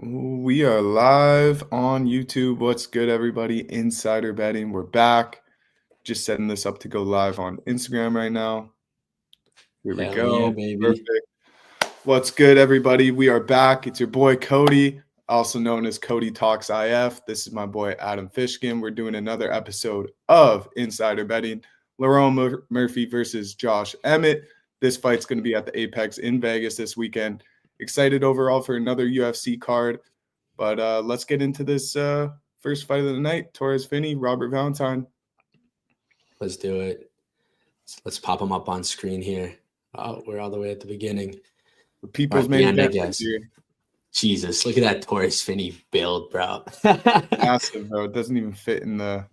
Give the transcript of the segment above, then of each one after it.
We are live on YouTube. What's good, everybody? Insider betting. We're back. Just setting this up to go live on Instagram right now. Here we Hell yeah, go. baby. Perfect. What's good, everybody? We are back. It's your boy Cody, also known as Cody Talks IF. This is my boy Adam Fishkin. We're doing another episode of Insider Betting. Lerone Murphy versus Josh Emmett. This fight's going to be at the Apex in Vegas this weekend. Excited overall for another UFC card. But let's get into this first fight of the night. Torres Finney, Robert Valentine. Let's do it. Let's pop them up on screen here. Oh, we're all the way at the beginning. The Or people's at the main end, I event guess. here. Jesus, look at that Torres Finney build, bro. Massive, bro. It doesn't even fit in the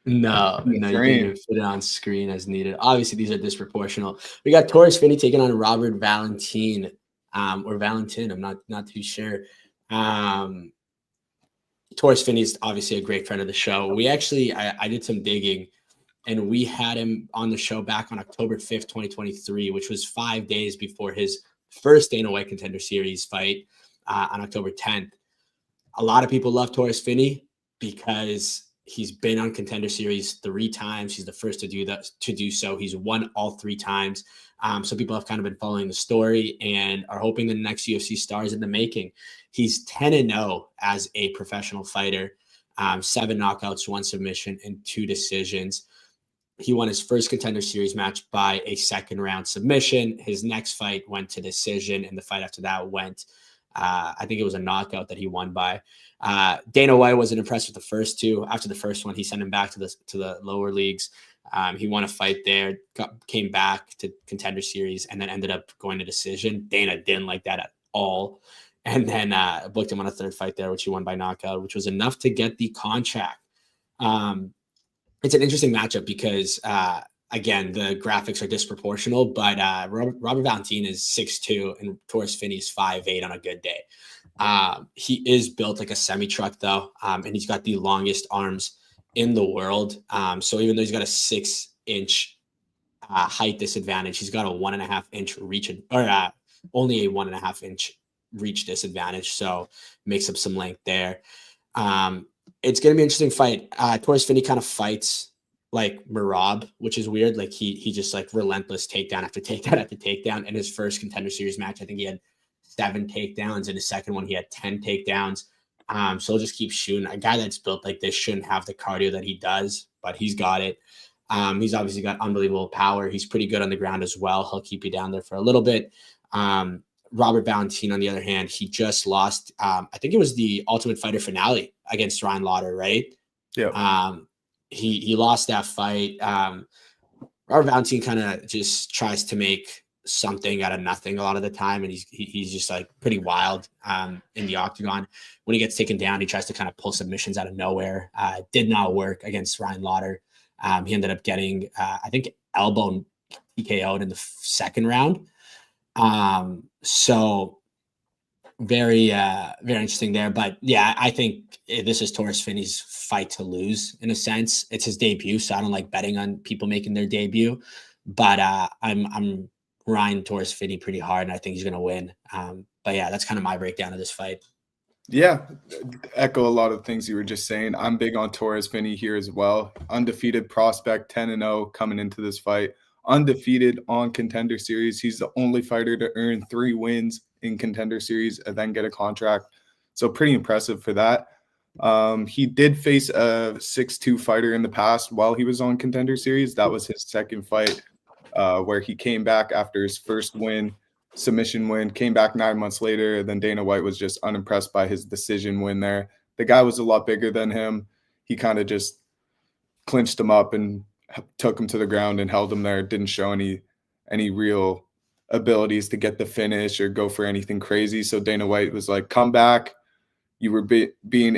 No, in the you can't frame. even fit it on screen as needed. Obviously, these are disproportional. We got Torres Finney taking on Robert Valentin, or Valentin. I'm not too sure. Torres Finney is obviously a great friend of the show. We actually, I did some digging, and we had him on the show back on October 5th, 2023, which was 5 days before his first Dana White Contender Series fight on October 10th. A lot of people love Torres Finney because he's been on Contender Series 3 times. He's the first to do so. He's won all 3 times. So people have kind of been following the story and are hoping the next UFC star is in the making. He's 10-0 as a professional fighter, 7 knockouts, 1 submission, and 2 decisions. He won his first Contender Series match by a second round submission. His next fight went to decision, and the fight after that went, I think it was a knockout that he won by. Dana White wasn't impressed with the first 2. After the first one, he sent him back to the lower leagues. He won a fight there, came back to Contender Series, and then ended up going to decision. Dana didn't like that at all. And then booked him on a 3rd fight there, which he won by knockout, which was enough to get the contract. It's an interesting matchup because, again, the graphics are disproportional, but Robert Valentin is 6'2", and Torres Finney is 5'8" on a good day. He is built like a semi-truck, though, and he's got the longest arms in the world. So even though he's got a 6-inch height disadvantage, he's got a 1.5-inch reach, or only a 1.5-inch reach disadvantage. So makes up some length there. It's going to be an interesting fight. Torres Finney kind of fights like Merab, which is weird. Like he just like relentless takedown after takedown after takedown. In his first Contender Series match, I think he had 7 takedowns. In his second one, he had 10 takedowns. So he'll just keep shooting. A guy that's built like this shouldn't have the cardio that he does, but he's got it. He's obviously got unbelievable power. He's pretty good on the ground as well. He'll keep you down there for a little bit. Robert Valentin, on the other hand, he just lost. I think it was the Ultimate Fighter finale against Ryan Lauder, right? Yeah. He lost that fight. Robert Valentin kind of just tries to make something out of nothing a lot of the time, and he's just like pretty wild in the octagon. When he gets taken down, he tries to kind of pull submissions out of nowhere. Did not work against Ryan Lauder. He ended up getting, I think, elbow TKO'd in the 2nd round. So very interesting there. But yeah, I think this is Torres Finney's fight to lose in a sense. It's his debut, so I don't like betting on people making their debut. But I'm Ryan Torres Finney pretty hard, and I think he's gonna win. But yeah, that's kind of my breakdown of this fight. Yeah, echo a lot of things you were just saying. I'm big on Torres Finney here as well. Undefeated prospect, 10-0 coming into this fight. Undefeated on Contender Series. He's the only fighter to earn 3 wins in Contender Series and then get a contract. So pretty impressive for that. He did face a 6'2" fighter in the past while he was on Contender Series. That was his second fight, where he came back after his first win, submission win, came back 9 months later. Then Dana White was just unimpressed by his decision win there. The guy was a lot bigger than him. He kind of just clinched him up and took him to the ground and held him there. Didn't show any real abilities to get the finish or go for anything crazy. So Dana White was like, come back. You were being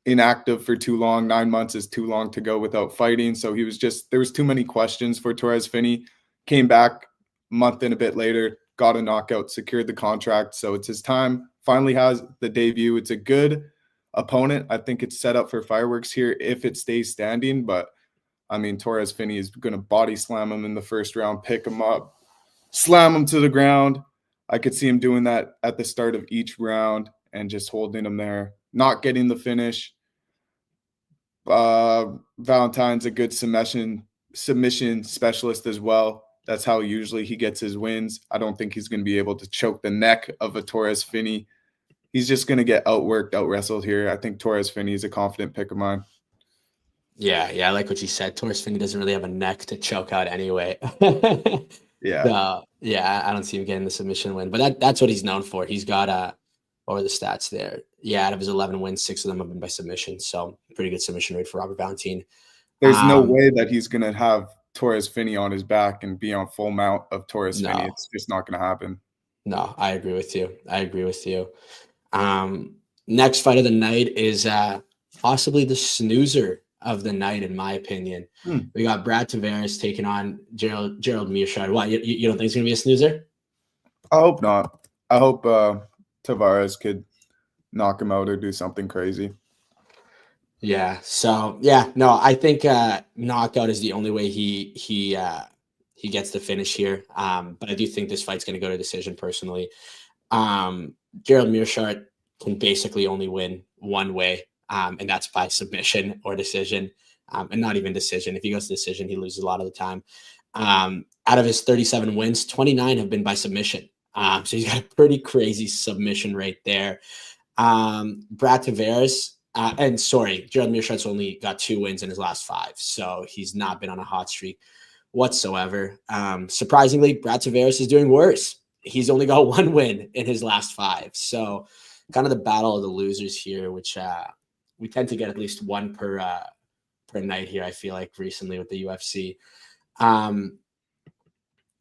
inactive for too long. 9 months is too long to go without fighting. So he was just, there was too many questions for Torres Finney. Came back a month and a bit later, got a knockout, secured the contract. So it's his time. Finally has the debut. It's a good opponent. I think it's set up for fireworks here if it stays standing. But I mean, Torres Finney is going to body slam him in the first round, pick him up, slam him to the ground. I could see him doing that at the start of each round and just holding him there, not getting the finish. Valentine's a good submission specialist as well. That's how usually he gets his wins. I don't think he's going to be able to choke the neck of a Torres Finney. He's just going to get outworked, out-wrestled here. I think Torres Finney is a confident pick of mine. Yeah, I like what you said. Torres Finney doesn't really have a neck to choke out anyway. Yeah. Yeah, I don't see him getting the submission win, but that's what he's known for. He's got what were the stats there? Yeah, out of his 11 wins, 6 of them have been by submission. So pretty good submission rate for Robert Valentine. There's no way that he's going to have Torres Finney on his back and be on full mount of Torres Finney. It's just not going to happen. No, I agree with you. Next fight of the night is possibly the snoozer of the night, in my opinion. We got Brad Tavares taking on Gerald Mearshart. What, you don't think it's going to be a snoozer? I hope not. I hope Tavares could knock him out or do something crazy. Yeah. So no, I think knockout is the only way he gets the finish here. But I do think this fight's going to go to decision personally. Gerald Mearshart can basically only win one way, and that's by submission or decision, and not even decision. If he goes to decision, he loses a lot of the time. Out of his 37 wins, 29 have been by submission. So he's got a pretty crazy submission rate there. Brad Tavares, Gerald Mearshart's only got 2 wins in his last 5, so he's not been on a hot streak whatsoever. Surprisingly, Brad Tavares is doing worse. He's only got 1 win in his last 5. So kind of the battle of the losers here, which we tend to get at least one per night here, I feel like, recently with the UFC.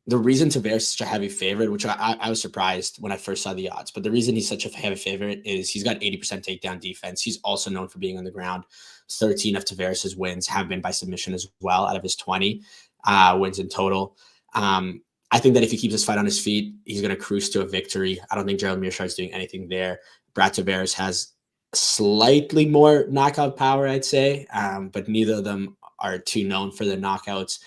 The reason Tavares is such a heavy favorite, which I was surprised when I first saw the odds, but the reason he's such a heavy favorite is he's got 80% takedown defense. He's also known for being on the ground. 13 of Tavares' wins have been by submission as well, out of his 20 wins in total. I think that if he keeps his fight on his feet, he's going to cruise to a victory. I don't think Gerald Mearshart is doing anything there. Brad Tavares has slightly more knockout power, I'd say, but neither of them are too known for their knockouts.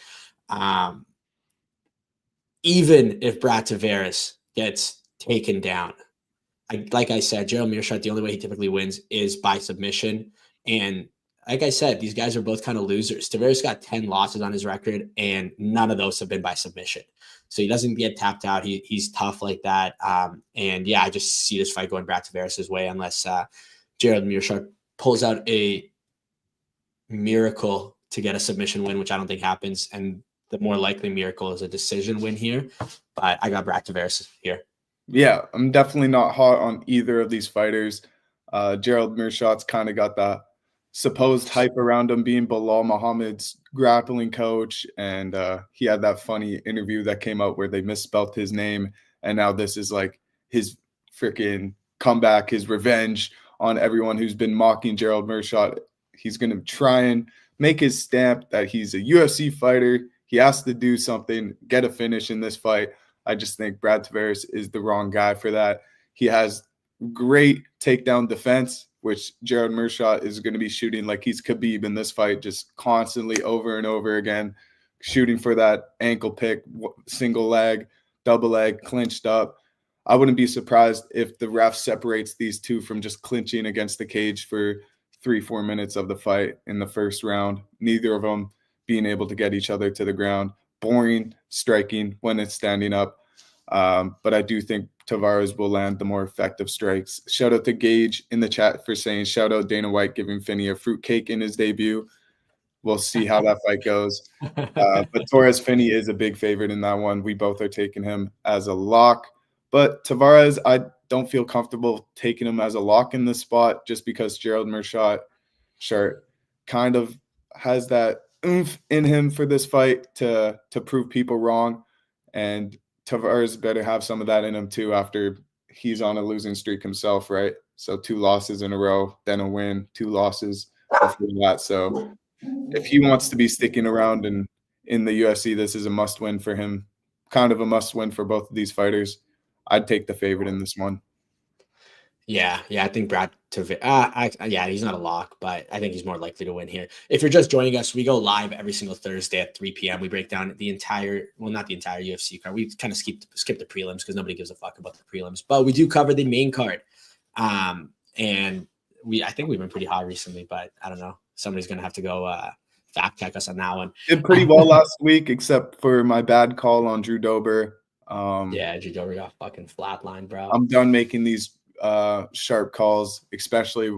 Even if Brad Tavares gets taken down, like I said, Gerald Mearshart, the only way he typically wins is by submission. And like I said, these guys are both kind of losers. Tavares got 10 losses on his record, and none of those have been by submission. So he doesn't get tapped out. He's tough like that. And yeah, I just see this fight going Brad Tavares' way unless Gerald Mearshart pulls out a miracle to get a submission win, which I don't think happens. And the more likely miracle is a decision win here. But I got Brad Tavares here. Yeah, I'm definitely not hot on either of these fighters. Gerald Mearshart's kind of got that supposed hype around him being Bilal Muhammad's grappling coach, and he had that funny interview that came out where they misspelt his name, and now this is like his freaking comeback, his revenge on everyone who's been mocking Gerald Mearshart. He's going to try and make his stamp that he's a UFC fighter. He has to do something, get a finish in this fight. I just think Brad Tavares is the wrong guy for that. He has great takedown defense, which Gerald Mearshart is going to be shooting like he's Khabib in this fight, just constantly over and over again, shooting for that ankle pick, single leg, double leg, clinched up. I wouldn't be surprised if the ref separates these two from just clinching against the cage for 3-4 minutes of the fight in the first round. Neither of them being able to get each other to the ground. Boring striking when it's standing up. But I do think Tavares will land the more effective strikes. Shout out to Gage in the chat for saying, shout out Dana White giving Finney a fruitcake in his debut. We'll see how that fight goes. But Torres Finney is a big favorite in that one. We both are taking him as a lock. But Tavares, I don't feel comfortable taking him as a lock in this spot just because Gerald Mearshart kind of has that oomph in him for this fight to prove people wrong. And Tavares better have some of that in him too after he's on a losing streak himself, right? So 2 losses in a row, then a win, 2 losses before that. So if he wants to be sticking around in the UFC, this is a must win for him, kind of a must win for both of these fighters. I'd take the favorite in this one. Yeah, I think Brad Tavares, he's not a lock, but I think he's more likely to win here. If you're just joining us, we go live every single Thursday at 3 p.m. We break down the entire, well, not the entire UFC card. We kind of skip the prelims because nobody gives a fuck about the prelims, but we do cover the main card. And I think we've been pretty hot recently, but I don't know. Somebody's gonna have to go fact check us on that one. Did pretty well last week, except for my bad call on Drew Dober. Yeah, Drew Dober got fucking flatlined, bro. I'm done making these sharp calls, especially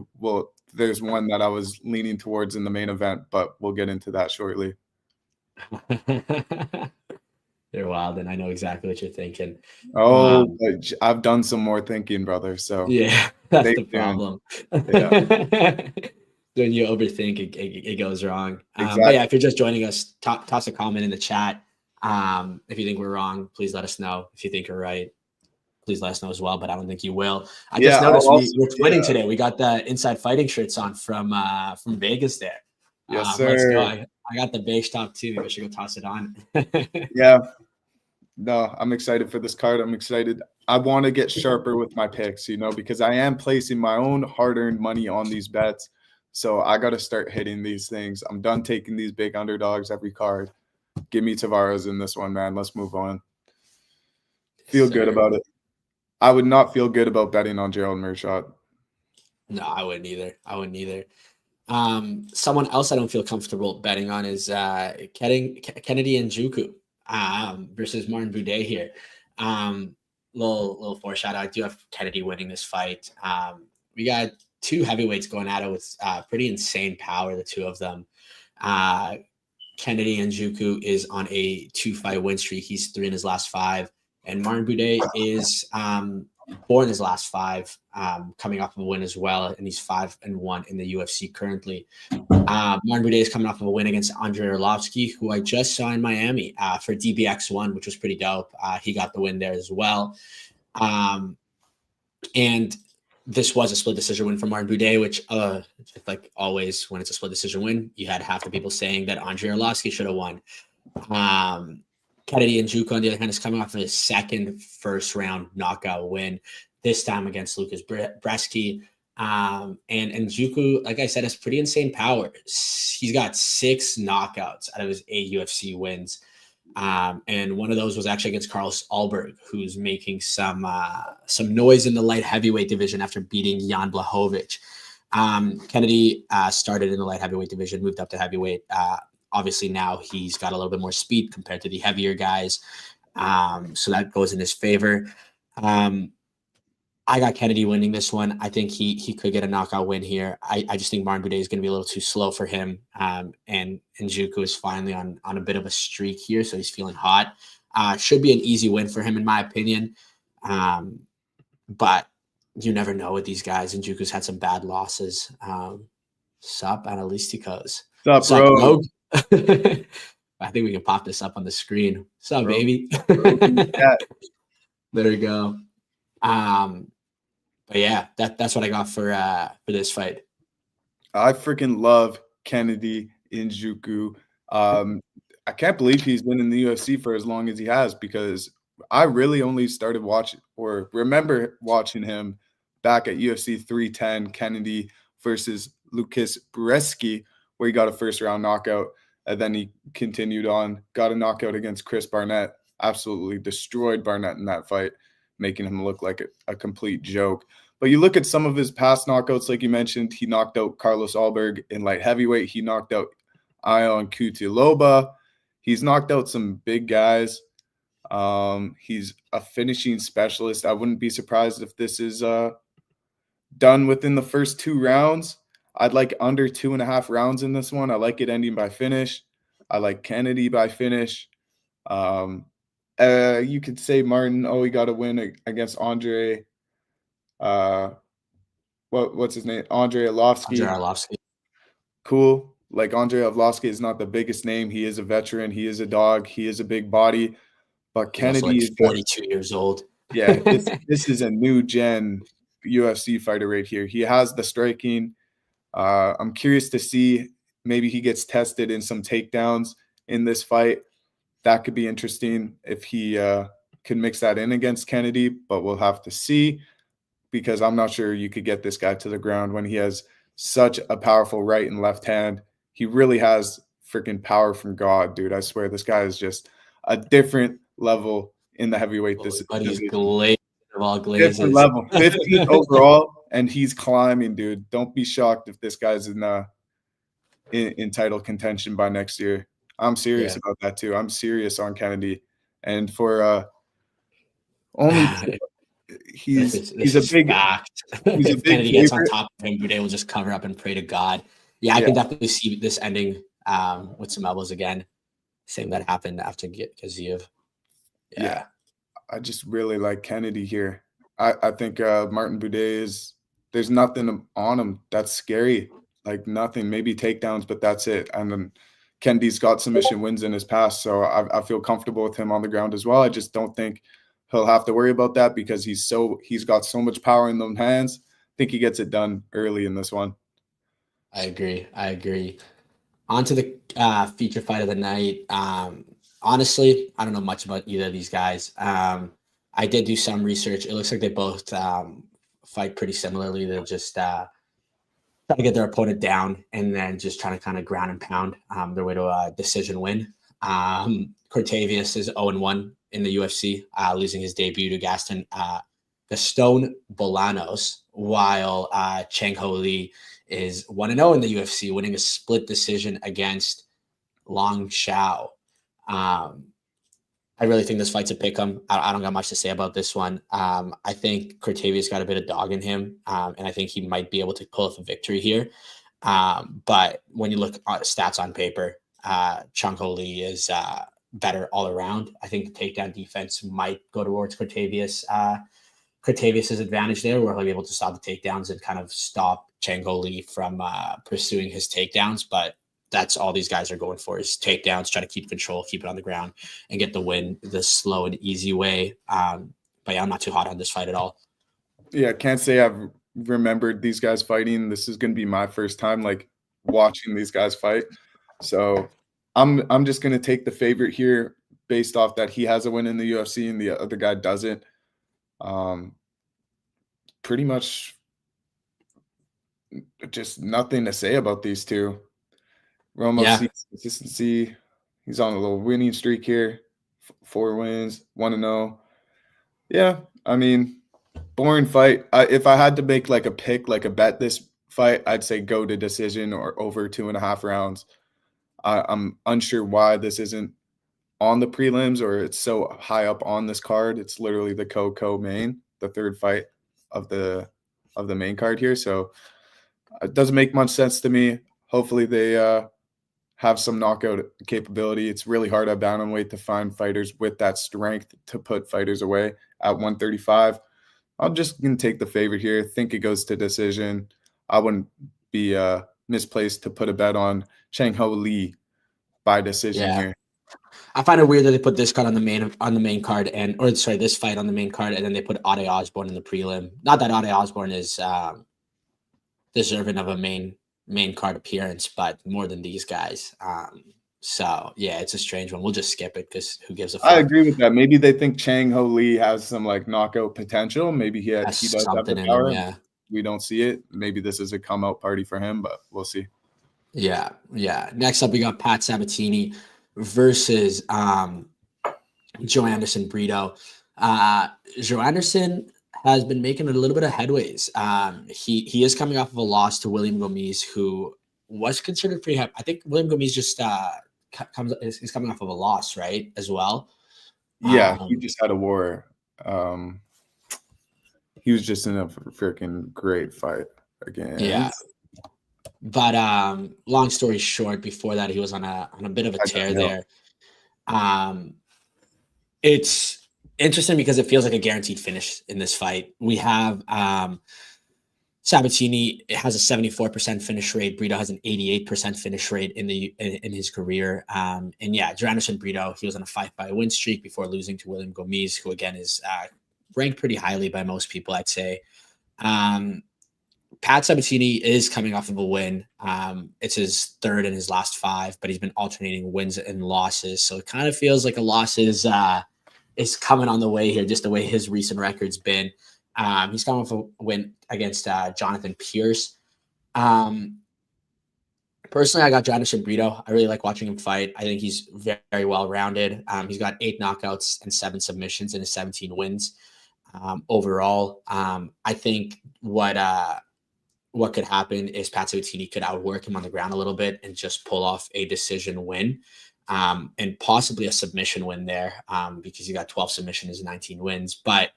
there's one that I was leaning towards in the main event, but we'll get into that shortly. You're wild, and I know exactly what you're thinking. Oh, I've done some more thinking, brother. So yeah, that's the problem. Yeah. When you overthink, it goes wrong. Exactly. But yeah, if you're just joining us, toss a comment in the chat. If you think we're wrong, please let us know. If you think we're right, please let us know as well. But I don't think you will. I just noticed we're twinning today. We got the Inside Fighting shirts on from Vegas there. Yes, sir. Let's go. I got the base top too. Maybe I should go toss it on. Yeah. No, I'm excited for this card. I'm excited. I want to get sharper with my picks, because I am placing my own hard-earned money on these bets. So I got to start hitting these things. I'm done taking these big underdogs every card. Give me Tavares in this one, man. Let's move on. Feel good about it. I would not feel good about betting on Gerald Meerschaert. No, I wouldn't either. Someone else I don't feel comfortable betting on is Kennedy Njoku versus Martin Buday here. Little foreshadow. I do have Kennedy winning this fight. We got two heavyweights going at it with pretty insane power, the two of them. Kennedy Njoku is on a 2-fight win streak. He's 3 in his last 5. And Martin Buday is 4 in his last 5, coming off of a win as well. And he's 5-1 in the UFC currently. Martin Buday is coming off of a win against Andrei Arlovsky, who I just saw in Miami for DBX1, which was pretty dope. He got the win there as well. And this was a split decision win for Martin Buday, which, like always, when it's a split decision win, you had half the people saying that Andrei Arlovsky should have won. Kennedy Njoku, on the other hand, is coming off of his second first-round knockout win, this time against Lucas Bresky. And Njoku, like I said, has pretty insane power. He's got 6 knockouts out of his 8 UFC wins. And one of those was actually against Carlos Ulberg, who's making some noise in the light heavyweight division after beating Jan Blachowicz. Kennedy started in the light heavyweight division, moved up to heavyweight. Obviously now he's got a little bit more speed compared to the heavier guys. So that goes in his favor. I got Kennedy winning this one. I think he could get a knockout win here. I just think Martin Buday is going to be a little too slow for him. And Njoku is finally on a bit of a streak here, so he's feeling hot. Should be an easy win for him, in my opinion. But you never know with these guys. Njoku's had some bad losses. Sup, Analysticos. Sup, bro? I think we can pop this up on the screen. Sup, bro, baby? There we go. But yeah, that's what I got for this fight. I freaking love Kennedy Njoku. I can't believe he's been in the UFC for as long as he has, because I really only started watching or remember watching him back at UFC 310, Kennedy versus Lucas Bresky, where he got a first-round knockout, and then he continued on, got a knockout against Chris Barnett, absolutely destroyed Barnett in that fight, making him look like a complete joke. But you look at some of his past knockouts, like you mentioned, he knocked out Carlos Ulberg in light heavyweight. He knocked out Ion Cutelaba. He's knocked out some big guys. He's a finishing specialist. I wouldn't be surprised if this is done within the first 2 rounds. I'd like under 2.5 rounds in this one. I like it ending by finish. I like Kennedy by finish. You could say Martin, he got a win against Andre. What's his name? Andrei Arlovsky. Cool. Like, Andrei Arlovsky is not the biggest name. He is a veteran. He is a dog. He is a big body. But Kennedy is 42 years old. Yeah, this is a new gen UFC fighter right here. He has the striking. I'm curious to see, maybe he gets tested in some takedowns in this fight. That could be interesting if he can mix that in against Kennedy, but we'll have to see, because I'm not sure you could get this guy to the ground when he has such a powerful right and left hand. He really has freaking power from God, dude. I swear, this guy is just a different level in the heavyweight. But he's glazed of all glazes. Different level. 15th overall and he's climbing, dude. Don't be shocked if this guy's in title contention by next year. I'm serious Yeah. about that too. I'm serious on Kennedy, and for only This he's a is big fact. he's a If big Kennedy gets on favorite. top of him, Boudet will just cover up and pray to God. Yeah, I Yeah, can definitely see this ending with some elbows again. Same that happened after Gaziev. yeah. Yeah. I just really like Kennedy here. I think Martin Boudet is there's nothing on him that's scary. Like nothing, maybe takedowns, but that's it. And then Kennedy's got submission wins in his past, so I feel comfortable with him on the ground as well. I just don't think he'll have to worry about that because he's got so much power in those hands. I think he gets it done early in this one. I agree. I agree. On to the feature fight of the night. Honestly, I don't know much about either of these guys. I did do some research. It looks like they both fight pretty similarly. They're just trying to get their opponent down and then just trying to kind of ground and pound their way to a decision win. Cortavius is 0-1 in the UFC, losing his debut to Gaston Bolanos, while Chang Ho Lee is 1-0 in the UFC, winning a split decision against Long Xiao. I really think this fight's a pick 'em. I don't got much to say about this one. I think Cortavius got a bit of dog in him, and I think he might be able to pull off a victory here. But when you look at stats on paper, Chung Ho Lee is better all around. I think the takedown defense might go towards Cortavius's advantage there, where he'll be able to stop the takedowns and kind of stop Chang Ho Lee from pursuing his takedowns. But that's all these guys are going for is takedowns, try to keep control, keep it on the ground, and get the win the slow and easy way. But yeah, I'm not too hot on this fight at all. Yeah, can't say I've remembered these guys fighting. This is gonna be my first time like watching these guys fight. So I'm just gonna take the favorite here based off that he has a win in the UFC and the other guy doesn't. Um, pretty much just nothing to say about these two. Romo Yeah, sees consistency. He's on a little winning streak here. 4 wins, 1-0. Yeah, I mean, boring fight. If I had to make like a pick, like a bet this fight, I'd say go to decision or over 2.5 rounds. I'm unsure why this isn't on the prelims or it's so high up on this card. It's literally the co-main, the third fight of the main card here. So it doesn't make much sense to me. Hopefully they have some knockout capability. It's really hard at bantamweight to find fighters with that strength to put fighters away at 135. I'm just going to take the favorite here. Think it goes to decision. I wouldn't be misplaced to put a bet on Chang Ho Lee by decision yeah. here. I find it weird that they put this card on the main card this fight on the main card, and then they put Ade Osborne in the prelim. Not that Ade Osborne is deserving of a main card appearance, but more than these guys. So yeah, it's a strange one. We'll just skip it because who gives a fuck? I agree with that. Maybe they think Chang Ho Lee has some like knockout potential. Maybe he Has does have the something in him, power. yeah. We don't see it. Maybe this is a come out party for him, but we'll see. Yeah, yeah. Next up, we got Pat Sabatini versus Joe Anderson Brito. Joe Anderson has been making a little bit of headways. He is coming off of a loss to William Gomis, who was considered pretty high. I think William Gomis just is coming off of a loss, right, as well. Yeah, he just had a war. He was just in a freaking great fight again. Yeah. But long story short, before that, he was on a bit of a tear there. It's interesting because it feels like a guaranteed finish in this fight. We have Sabatini has a 74% finish rate. Brito has an 88% finish rate in his career. And yeah, Joe Anderson Brito, he was on a 5-fight win streak before losing to William Gomis, who again is ranked pretty highly by most people, I'd say. Pat Sabatini is coming off of a win. It's his third in his last 5, but he's been alternating wins and losses. So it kind of feels like a loss is coming on the way here, just the way his recent record's been. He's coming off a win against Jonathan Pierce. Personally, I got Jonathan Brito. I really like watching him fight. I think he's very, very well-rounded. He's got 8 knockouts and 7 submissions in his 17 wins. Overall, I think what could happen is Pat Sabatini could outwork him on the ground a little bit and just pull off a decision win, and possibly a submission win there, because he got 12 submissions and 19 wins. But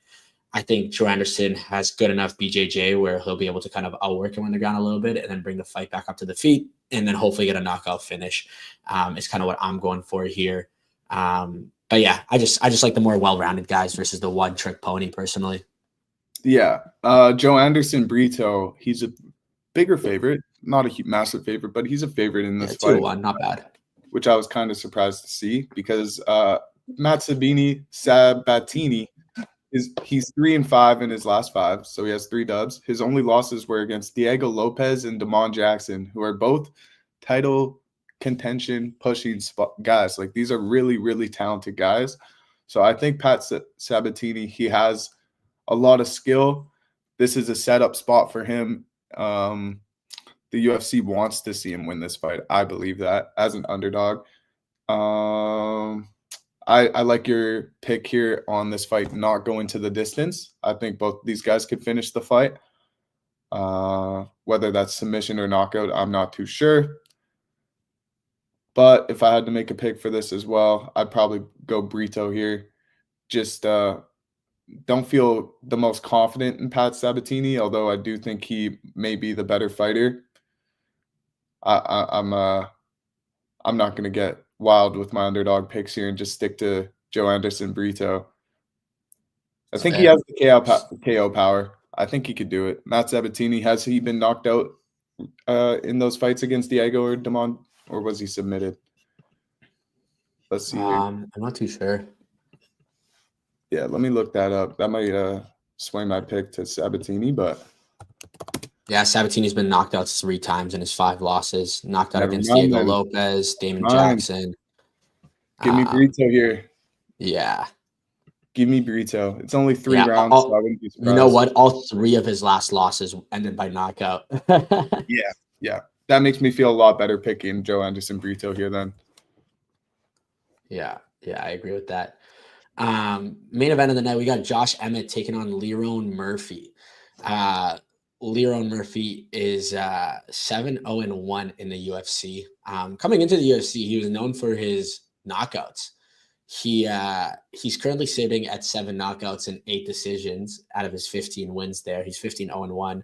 I think Joe Anderson has good enough BJJ where he'll be able to kind of outwork him on the ground a little bit and then bring the fight back up to the feet and then hopefully get a knockout finish. Is kind of what I'm going for here. But yeah, I just like the more well-rounded guys versus the one-trick pony personally. Yeah. Joe Anderson Brito, he's a bigger favorite, not a massive favorite, but he's a favorite in this fight. 2-1, not bad. Which I was kind of surprised to see because Matt Sabatini, he's 3-5 in his last 5, so he has 3 dubs. His only losses were against Diego Lopez and Damon Jackson, who are both title contention pushing guys. Like, these are really, really talented guys. So I think Pat Sabatini, he has a lot of skill. This is a setup spot for him. The UFC wants to see him win this fight. I believe that as an underdog. I like your pick here on this fight not going to the distance. I think both these guys could finish the fight. Whether that's submission or knockout, I'm not too sure. But if I had to make a pick for this as well, I'd probably go Brito here. Just don't feel the most confident in Pat Sabatini, although I do think he may be the better fighter. I'm not going to get wild with my underdog picks here and just stick to Joe Anderson Brito. I think he has the KO power. I think he could do it. Matt Sabatini, has he been knocked out in those fights against Diego or Damon, or was he submitted? Let's see here. I'm not too sure. Yeah, let me look that up. That might sway my pick to Sabatini, but yeah, Sabatini's been knocked out 3 times in his 5 losses. Knocked out against Diego Lopez, Damon Jackson. Give me Brito here. Yeah. Give me Brito. It's only 3 rounds, so I wouldn't be surprised. You know what? All 3 of his last losses ended by knockout. Yeah. That makes me feel a lot better picking Joe Anderson Brito here then. Yeah, I agree with that. Main event of the night, we got Josh Emmett taking on Lerone Murphy. Lerone Murphy is 7-0-1 in the UFC. Coming into the UFC, he was known for his knockouts. He's currently sitting at 7 knockouts and 8 decisions out of his 15 wins there. He's 15-0-1.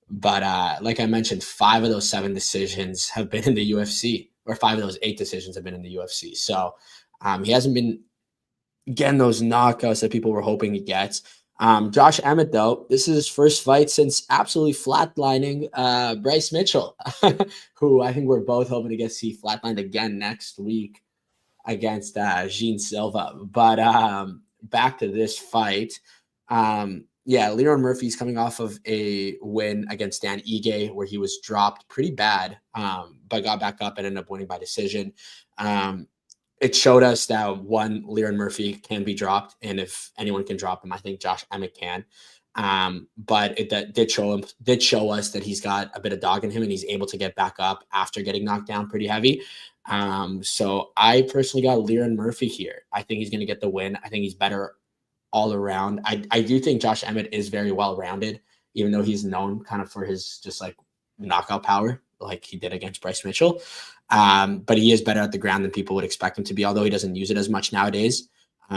But like I mentioned, 5 of those 7 decisions have been in the UFC, or 5 of those 8 decisions have been in the UFC. So he hasn't been getting those knockouts that people were hoping he gets. Josh Emmett, though, this is his first fight since absolutely flatlining Bryce Mitchell, who I think we're both hoping to see flatlined again next week against Jean Silva. But back to this fight. Lerone Murphy's coming off of a win against Dan Ige where he was dropped pretty bad, but got back up and ended up winning by decision. It showed us that Lerone Murphy can be dropped, and if anyone can drop him, I think Josh Emmett can. But that did show us that he's got a bit of dog in him, and he's able to get back up after getting knocked down pretty heavy. So I personally got Lerone Murphy here. I think he's going to get the win. I think he's better all around. I do think Josh Emmett is very well rounded, even though he's known kind of for his just like knockout power, like he did against Bryce Mitchell. But he is better at the ground than people would expect him to be, although he doesn't use it as much nowadays,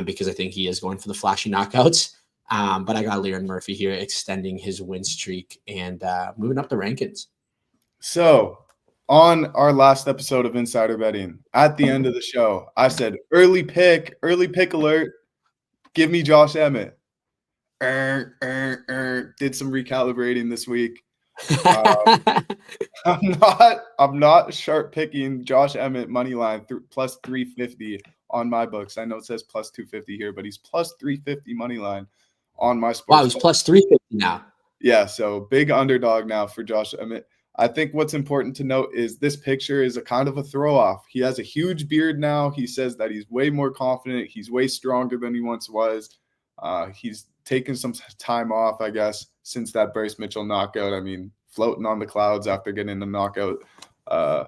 because I think he is going for the flashy knockouts. But I got Lerone Murphy here extending his win streak and moving up the rankings. So on our last episode of Insider Betting, at the end of the show, I said, early pick alert. Give me Josh Emmett. Did some recalibrating this week. I'm not sharp picking Josh Emmett money line plus 350 on my books. I know it says plus 250 here, but he's plus 350 money line on my sports. Wow, he's plus 350 now. Yeah, so big underdog now for Josh Emmett. I think what's important to note is this picture is a kind of a throw off. He has a huge beard now. He says that he's way more confident. He's way stronger than he once was. He's taken some time off, I guess, since that Bryce Mitchell knockout. I mean, floating on the clouds after getting a knockout, a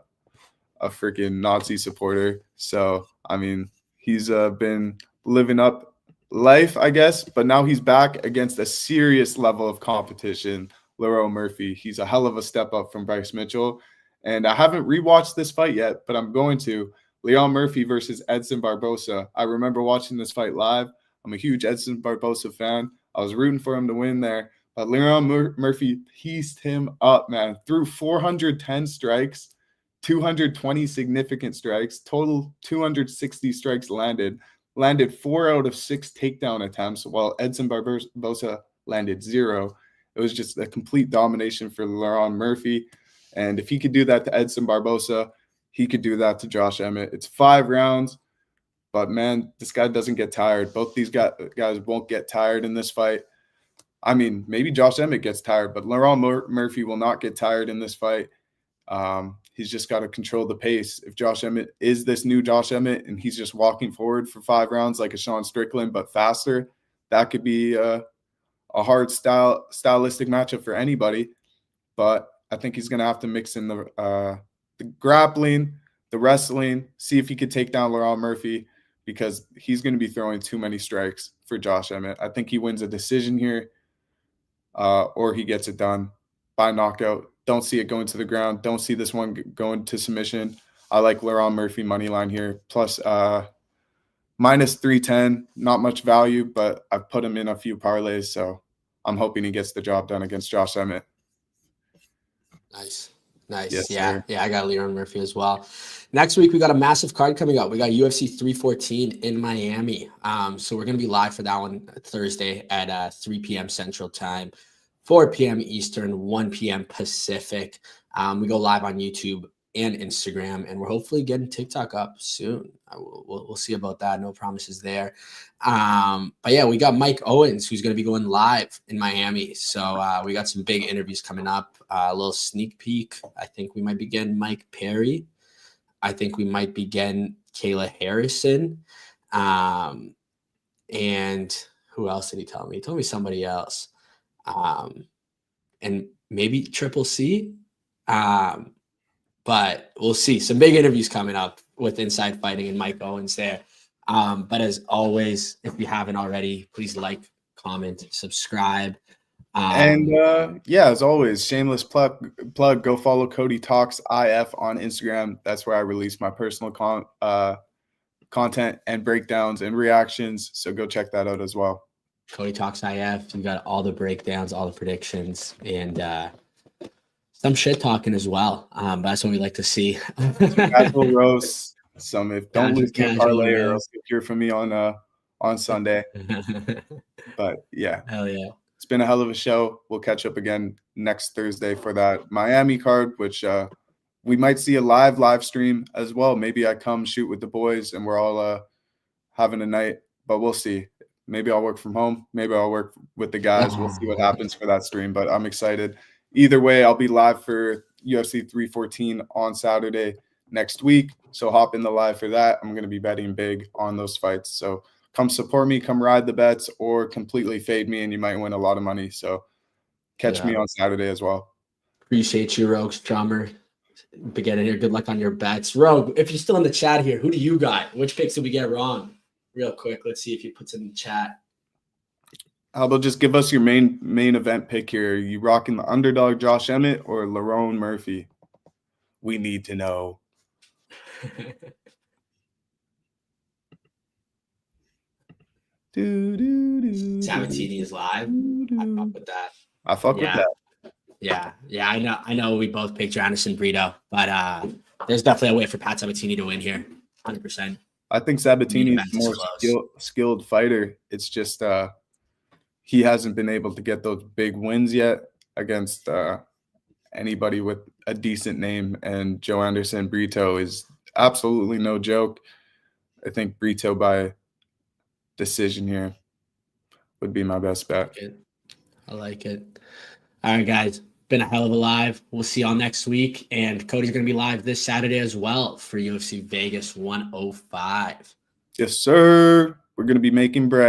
freaking Nazi supporter. So, I mean, he's been living up life, I guess, but now he's back against a serious level of competition Lerone Murphy. He's a hell of a step up from Bryce Mitchell. And I haven't rewatched this fight yet, but I'm going to. Lerone Murphy versus Edson Barbosa. I remember watching this fight live. I'm a huge Edson Barbosa fan. I was rooting for him to win there. But Lerone Murphy pieced him up, man. Threw 410 strikes, 220 significant strikes, total 260 strikes landed 4 out of 6 takedown attempts, while Edson Barbosa landed 0. It was just a complete domination for Lerone Murphy. And if he could do that to Edson Barbosa, he could do that to Josh Emmett. It's 5 rounds, but man, this guy doesn't get tired. Both these guys won't get tired in this fight. I mean, maybe Josh Emmett gets tired, but Lerone Murphy will not get tired in this fight. He's just got to control the pace. If Josh Emmett is this new Josh Emmett and he's just walking forward for 5 rounds like a Sean Strickland, but faster, that could be a hard stylistic matchup for anybody. But I think he's going to have to mix in the grappling, the wrestling, see if he could take down Lerone Murphy, because he's going to be throwing too many strikes for Josh Emmett. I think he wins a decision here, or he gets it done by knockout. Don't see it going to the ground. Don't see this one going to submission. I like Lerone Murphy money line here, plus minus 310. Not much value, but I've put him in a few parlays, so I'm hoping he gets the job done against Josh Emmett. Nice. Yes, Yeah. sir. Yeah, I got Lerone Murphy as well. Next week, we got a massive card coming up. We got UFC 314 in Miami. So we're going to be live for that one Thursday at 3 p.m. Central Time, 4 p.m. Eastern, 1 p.m. Pacific. We go live on YouTube and Instagram, and we're hopefully getting TikTok up soon. We'll see about that. No promises there. But yeah, we got Mike Owens, who's going to be going live in Miami. So we got some big interviews coming up. A little sneak peek. I think we might be getting Mike Perry. I think we might be getting Kayla Harrison. And who else did he tell me? He told me somebody else. And maybe Triple C. But we'll see. Some big interviews coming up with Inside Fighting and Mike Owens there. But as always, if you haven't already, please like, comment, subscribe. And as always, shameless plug. Go follow Cody Talks IF on Instagram. That's where I release my personal content and breakdowns and reactions. So go check that out as well. Cody Talks IF. You got all the breakdowns, all the predictions, and some shit talking as well. That's what we like to see. Casual roast. Some if don't lose your parlay, or else you'll hear from me on Sunday. But yeah, hell yeah. It's been a hell of a show. We'll catch up again next Thursday for that Miami card, which we might see a live stream as well. Maybe I come shoot with the boys and we're all having a night, but we'll see. Maybe I'll work from home. Maybe I'll work with the guys. We'll see what happens for that stream, but I'm excited. Either way, I'll be live for UFC 314 on Saturday next week. So hop in the live for that. I'm going to be betting big on those fights. So come support me, come ride the bets, or completely fade me, and you might win a lot of money. So catch me on Saturday as well. Appreciate you, Rogue Strummer. Beginning here. Good luck on your bets. Rogue, if you're still in the chat here, who do you got? Which picks did we get wrong? Real quick, let's see if he puts it in the chat. How about just give us your main event pick here? Are you rocking the underdog Josh Emmett or Lerone Murphy? We need to know. Sabatini is live. I fuck with that. I fuck with that. Yeah. I know we both picked Anderson Brito, but there's definitely a way for Pat Sabatini to win here. 100%. I think Sabatini is a more skilled fighter. It's just he hasn't been able to get those big wins yet against anybody with a decent name, and Joe Anderson Brito is absolutely no joke. I think Brito by decision here would be my best bet. I like it. All right, guys. Been a hell of a live. We'll see y'all next week. And Cody's going to be live this Saturday as well for UFC Vegas 105. Yes, sir. We're going to be making bread.